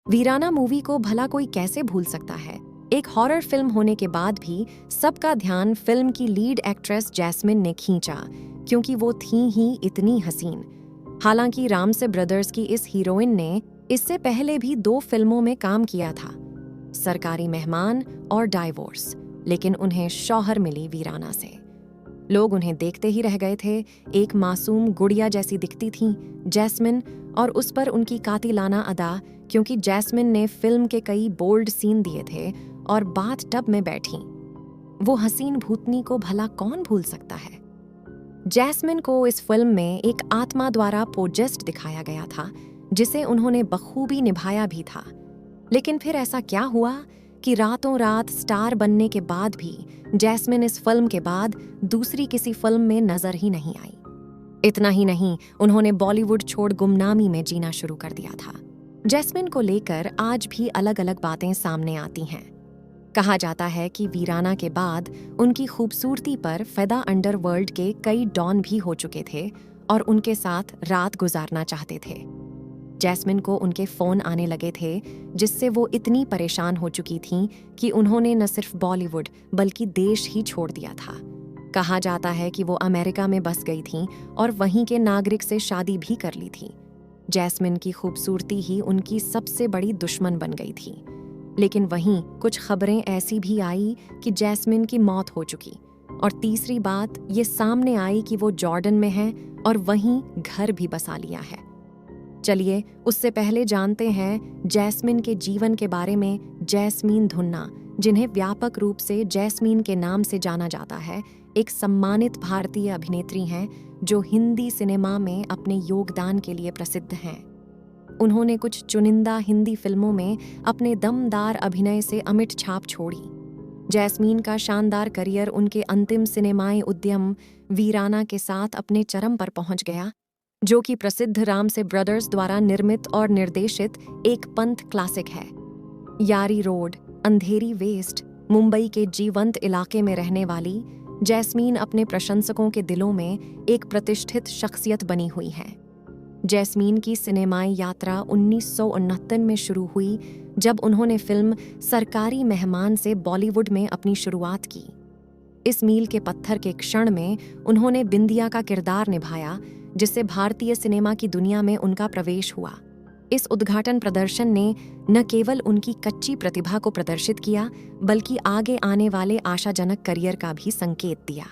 वीराना movie को भला कोई कैसे भूल सकता है। एक हॉरर फिल्म होने के बाद भी सबका ध्यान फिल्म की लीड एक्ट्रेस जैस्मिन ने खींचा, क्योंकि वो थी ही इतनी हसीन। हालांकि रामसे ब्रदर्स की इस हीरोइन ने इससे पहले भी 2 फिल्मों में काम किया था, सरकारी मेहमान और डाइवोर्स, लेकिन उन्हें शौहर मिली वीराना से। लोग उन्हें देखते ही रह गए थे। एक मासूम गुड़िया जैसी दिखती थी जैस्मिन, और उस पर उनकी कातिलाना अदा, क्योंकि जैस्मिन ने फिल्म के कई बोल्ड सीन दिए थे और बाथ टब में बैठी। वो हसीन भूतनी को भला कौन भूल सकता है। जैस्मिन को इस फिल्म में एक आत्मा द्वारा पोजेस्ड दिखाया गया था, जिसे उन्होंने बखूबी निभाया भी था। लेकिन फिर ऐसा क्या हुआ कि रातों रात स्टार बनने के बाद भी जैस्मिन इस फिल्म के बाद दूसरी किसी फिल्म में नजर ही नहीं आई। इतना ही नहीं, उन्होंने बॉलीवुड छोड़ गुमनामी में जीना शुरू कर दिया था। जैस्मिन को लेकर आज भी अलग अलग बातें सामने आती हैं। कहा जाता है कि वीराना के बाद उनकी खूबसूरती पर फिदा अंडरवर्ल्ड के कई डॉन भी हो चुके थे और उनके साथ रात गुजारना चाहते थे। जैस्मिन को उनके फ़ोन आने लगे थे, जिससे वो इतनी परेशान हो चुकी थीं कि उन्होंने न सिर्फ बॉलीवुड बल्कि देश ही छोड़ दिया था। कहा जाता है कि वो अमेरिका में बस गई थीं और वहीं के नागरिक से शादी भी कर ली थी। जैस्मिन की खूबसूरती ही उनकी सबसे बड़ी दुश्मन बन गई थी। लेकिन वहीं कुछ खबरें ऐसी भी आई कि जैस्मिन की मौत हो चुकी, और तीसरी बात ये सामने आई कि वो जॉर्डन में है और वहीं घर भी बसा लिया है। चलिए उससे पहले जानते हैं जैस्मिन के जीवन के बारे में। जैस्मीन धुन्ना, जिन्हें व्यापक रूप से जैस्मीन के नाम से जाना जाता है, एक सम्मानित भारतीय अभिनेत्री हैं जो हिंदी सिनेमा में अपने योगदान के लिए प्रसिद्ध हैं। उन्होंने कुछ चुनिंदा हिंदी फिल्मों में अपने दमदार अभिनय से अमिट छाप छोड़ी। जैस्मीन का शानदार करियर उनके अंतिम सिनेमाई उद्यम वीराना के साथ अपने चरम पर पहुंच गया, जो कि प्रसिद्ध रामसे ब्रदर्स द्वारा निर्मित और निर्देशित एक पंथ क्लासिक है। यारी रोड, अंधेरी वेस्ट, मुंबई के जीवंत इलाके में रहने वाली जैस्मीन अपने प्रशंसकों के दिलों में एक प्रतिष्ठित शख्सियत बनी हुई है। जैस्मीन की सिनेमाई यात्रा 1969 में शुरू हुई, जब उन्होंने फिल्म सरकारी मेहमान से बॉलीवुड में अपनी शुरुआत की। इस मील के पत्थर के क्षण में उन्होंने बिंदिया का किरदार निभाया, जिससे भारतीय सिनेमा की दुनिया में उनका प्रवेश हुआ। इस उद्घाटन प्रदर्शन ने न केवल उनकी कच्ची प्रतिभा को प्रदर्शित किया, बल्कि आगे आने वाले आशाजनक करियर का भी संकेत दिया।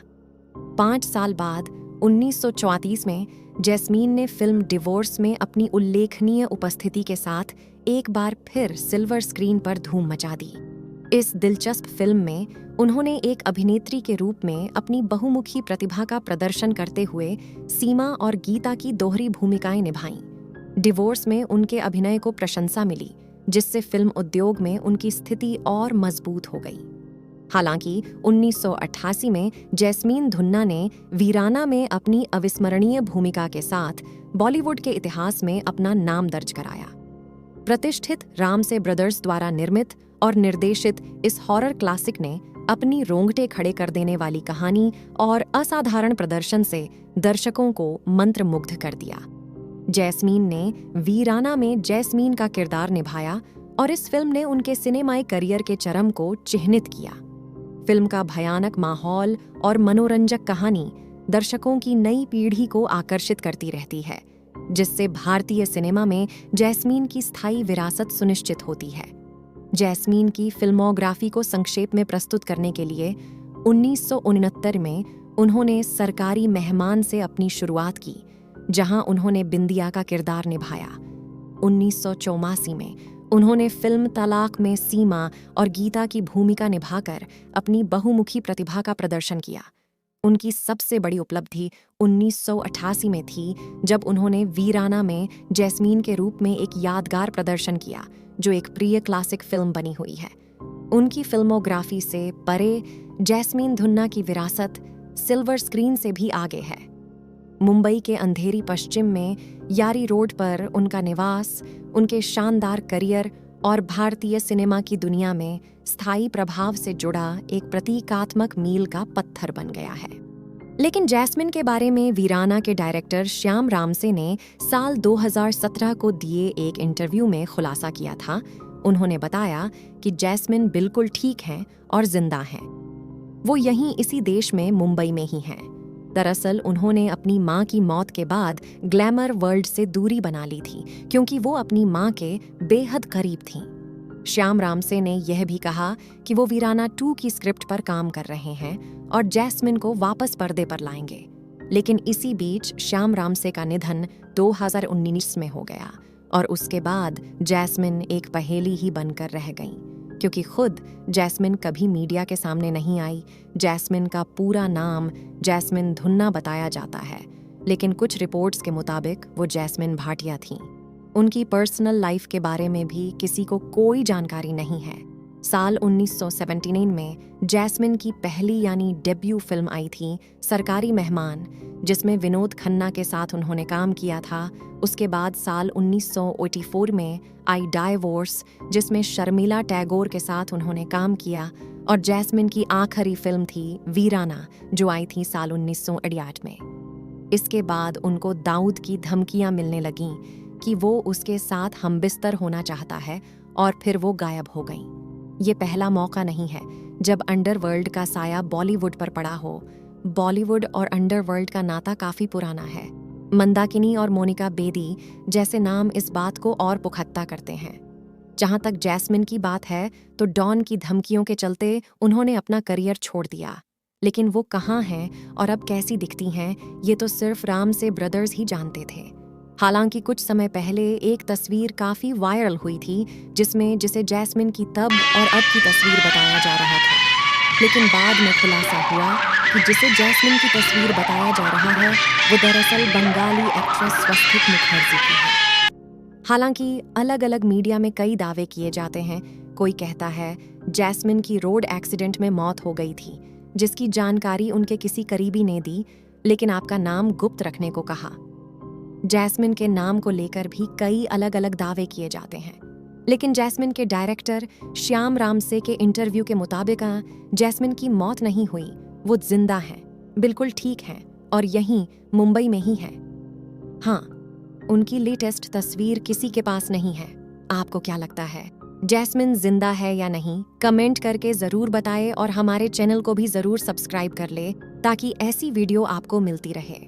5 साल बाद 1934 में जैस्मीन ने फिल्म डिवोर्स में अपनी उल्लेखनीय उपस्थिति के साथ एक बार फिर सिल्वर स्क्रीन पर धूम मचा दी। इस दिलचस्प फिल्म में उन्होंने एक अभिनेत्री के रूप में अपनी बहुमुखी प्रतिभा का प्रदर्शन करते हुए सीमा और गीता की दोहरी भूमिकाएं निभाईं। डिवोर्स में उनके अभिनय को प्रशंसा मिली, जिससे फिल्म उद्योग में उनकी स्थिति और मजबूत हो गई। हालांकि 1988 में जैस्मीन धुन्ना ने वीराना में अपनी अविस्मरणीय भूमिका के साथ बॉलीवुड के इतिहास में अपना नाम दर्ज कराया। प्रतिष्ठित रामसे ब्रदर्स द्वारा निर्मित और निर्देशित इस हॉरर क्लासिक ने अपनी रोंगटे खड़े कर देने वाली कहानी और असाधारण प्रदर्शन से दर्शकों को मंत्रमुग्ध कर दिया। जैस्मीन ने वीराना में जैस्मीन का किरदार निभाया और इस फिल्म ने उनके सिनेमाई करियर के चरम को चिह्नित किया। फिल्म का भयानक माहौल और मनोरंजक कहानी दर्शकों की नई पीढ़ी को आकर्षित करती रहती है, जिससे भारतीय सिनेमा में जैस्मीन की स्थायी विरासत सुनिश्चित होती है। जैस्मीन की फिल्मोग्राफी को संक्षेप में प्रस्तुत करने के लिए 1969 में उन्होंने सरकारी मेहमान से अपनी शुरुआत की, जहां उन्होंने बिंदिया का किरदार निभाया। 1984 में उन्होंने फिल्म तलाक में सीमा और गीता की भूमिका निभाकर अपनी बहुमुखी प्रतिभा का प्रदर्शन किया। उनकी सबसे बड़ी उपलब्धि 1988 में थी, जब उन्होंने वीराना में जैस्मीन के रूप में एक यादगार प्रदर्शन किया, जो एक प्रिय क्लासिक फिल्म बनी हुई है। उनकी फिल्मोग्राफी से परे जैस्मीन धुन्ना की विरासत सिल्वर स्क्रीन से भी आगे है। मुंबई के अंधेरी पश्चिम में यारी रोड पर उनका निवास उनके शानदार करियर और भारतीय सिनेमा की दुनिया में स्थायी प्रभाव से जुड़ा एक प्रतीकात्मक मील का पत्थर बन गया है। लेकिन जैस्मिन के बारे में वीराना के डायरेक्टर श्याम रामसे ने साल 2017 को दिए एक इंटरव्यू में खुलासा किया था। उन्होंने बताया कि जैस्मिन बिल्कुल ठीक हैं और जिंदा हैं। वो यहीं इसी देश में मुंबई में ही हैं। दरअसल उन्होंने अपनी माँ की मौत के बाद ग्लैमर वर्ल्ड से दूरी बना ली थी, क्योंकि वो अपनी माँ के बेहद करीब थीं। श्याम रामसे ने यह भी कहा कि वो वीराना 2 की स्क्रिप्ट पर काम कर रहे हैं और जैस्मिन को वापस पर्दे पर लाएंगे। लेकिन इसी बीच श्याम रामसे का निधन 2019 में हो गया और उसके बाद जैस्मिन एक पहेली ही बनकर रह गईं, क्योंकि खुद जैस्मिन कभी मीडिया के सामने नहीं आई। जैस्मिन का पूरा नाम जैस्मिन धुन्ना बताया जाता है, लेकिन कुछ रिपोर्ट्स के मुताबिक वो जैस्मिन भाटिया थीं। उनकी पर्सनल लाइफ के बारे में भी किसी को कोई जानकारी नहीं है। साल 1979 में जैस्मिन की पहली यानी डेब्यू फिल्म आई थी सरकारी मेहमान, जिसमें विनोद खन्ना के साथ उन्होंने काम किया था। उसके बाद साल 1984 में आई डाइवोर्स, जिसमें शर्मिला टैगोर के साथ उन्होंने काम किया। और जैस्मिन की आखिरी फिल्म थी वीराना, जो आई थी साल 1968 में। इसके बाद उनको दाऊद की धमकियां मिलने लगीं कि वो उसके साथ हमबिस्तर होना चाहता है, और फिर वो गायब हो गईं। ये पहला मौका नहीं है जब अंडरवर्ल्ड का साया बॉलीवुड पर पड़ा हो। बॉलीवुड और अंडरवर्ल्ड का नाता काफी पुराना है। मंदाकिनी और मोनिका बेदी जैसे नाम इस बात को और पुख्ता करते हैं। जहां तक जैस्मिन की बात है, तो डॉन की धमकियों के चलते उन्होंने अपना करियर छोड़ दिया। लेकिन वो कहाँ हैं और अब कैसी दिखती हैं, ये तो सिर्फ रामसे ब्रदर्स ही जानते थे। हालांकि कुछ समय पहले एक तस्वीर काफी वायरल हुई थी, जिसे जैस्मिन की तब और अब की तस्वीर बताया जा रहा था। लेकिन बाद में खुलासा हुआ कि जिसे जैस्मिन की तस्वीर बताया जा रहा है, वो दरअसल बंगाली एक्ट्रेस स्वस्तिक मुखर्जी की है। हालांकि अलग अलग मीडिया में कई दावे किए जाते हैं। कोई कहता है जैस्मिन की रोड एक्सीडेंट में मौत हो गई थी, जिसकी जानकारी उनके किसी करीबी ने दी, लेकिन आपका नाम गुप्त रखने को कहा। जैस्मिन के नाम को लेकर भी कई अलग अलग दावे किए जाते हैं, लेकिन जैस्मिन के डायरेक्टर श्याम रामसे के इंटरव्यू के मुताबिक जैस्मिन की मौत नहीं हुई, वो जिंदा हैं, बिल्कुल ठीक हैं और यहीं मुंबई में ही हैं। हाँ, उनकी लेटेस्ट तस्वीर किसी के पास नहीं है। आपको क्या लगता है, जैस्मिन जिंदा है या नहीं? कमेंट करके जरूर बताएं और हमारे चैनल को भी जरूर सब्सक्राइब कर ले, ताकि ऐसी वीडियो आपको मिलती रहे।